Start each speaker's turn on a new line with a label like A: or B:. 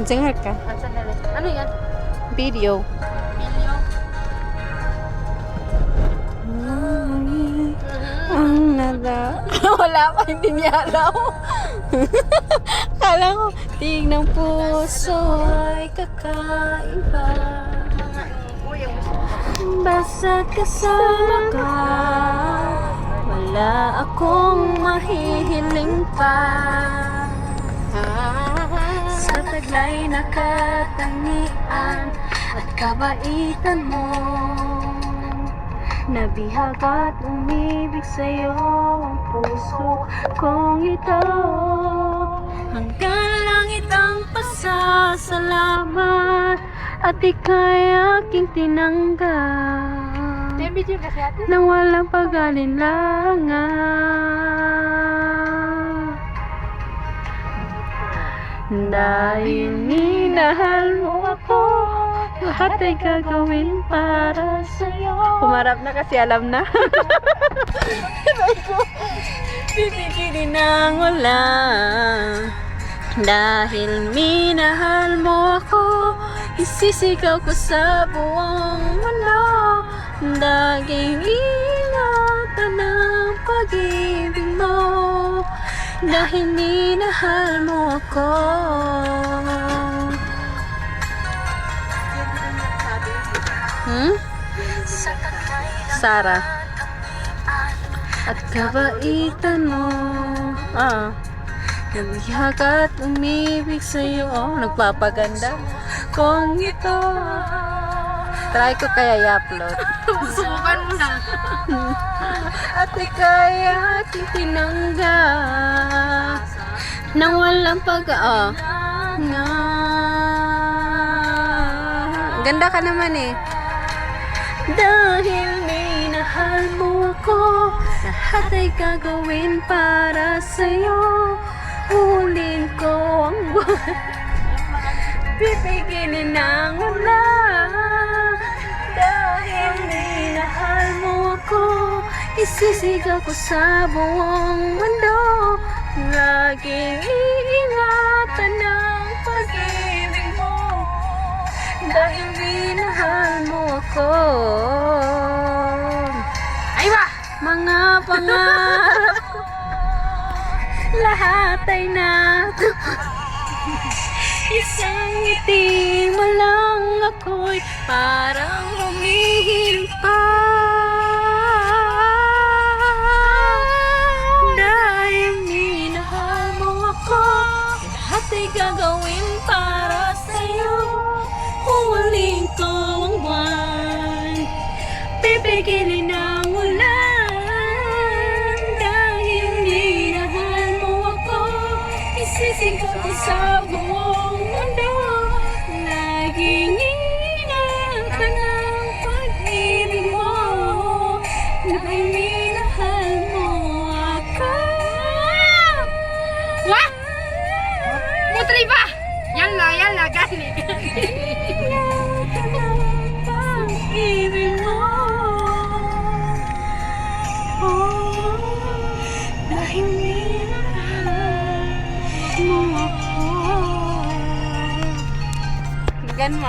A: Dengar ka?
B: Ano yan?
A: Video.
B: Video?
A: Ang nada.
B: Wala pa, hindi niya alam.
A: Kala ko, tignan puso ay kakaiba. Basta kasama ka, wala akong mahihiling pa. Sa taglay na katangian at kabaitan mo, nabihag at umibig sa'yo ang puso kong ito. Hanggang langit ang pasasalamat at ika'y aking tinanggap
B: Video kasi ate.
A: nang walang pag-alinlangan. Dahil minahal mo ako, lahat ay gagawin para sa'yo. Pumarap na kasi alam na. Pipigilin ng ulan. Dahil minahal mo ako, isisigaw ko sa buong mundo. Laging ingatan ng pag-ibig mo. Dahil minahal mo ako. Sarah. At kabaitan mo. Nabihag at umibig sa'yo. Nagpapaganda kung ito. Try ko kaya i-upload.
B: Subukan mo na.
A: At ika'y aking tinanggap nang walang Ganda ka naman eh. Dahil minahal mo ako, lahat ay gagawin para sa'yo. Hulin ko ang buwan, pipigilin ng ulan. Dahil minahal mo ako, isisigaw ko sa buong mundo. Laging iingatan ng pag-ibig mo. Dahil minahal mo ako.
B: Ay ba?
A: Mga pangarap ko, lahat ay natupad. Isang ngiti mo lang ako'y parang humihil pa. Dahil minahal mo ako, lahat ay gagawin para sa'yo. Huling ko ang buwan, pipigilin ang ulan. Dahil minahal mo ako, isisigaw ko sa buong mundo. Laging ingatan ng pag-ibig mo. Dahil minahal mo ako.
B: Wah! Putri ba? Yalla, yalla, gani.
A: Ingatan ng pag-ibig mo. Dahil minahal mo ako. Gan mo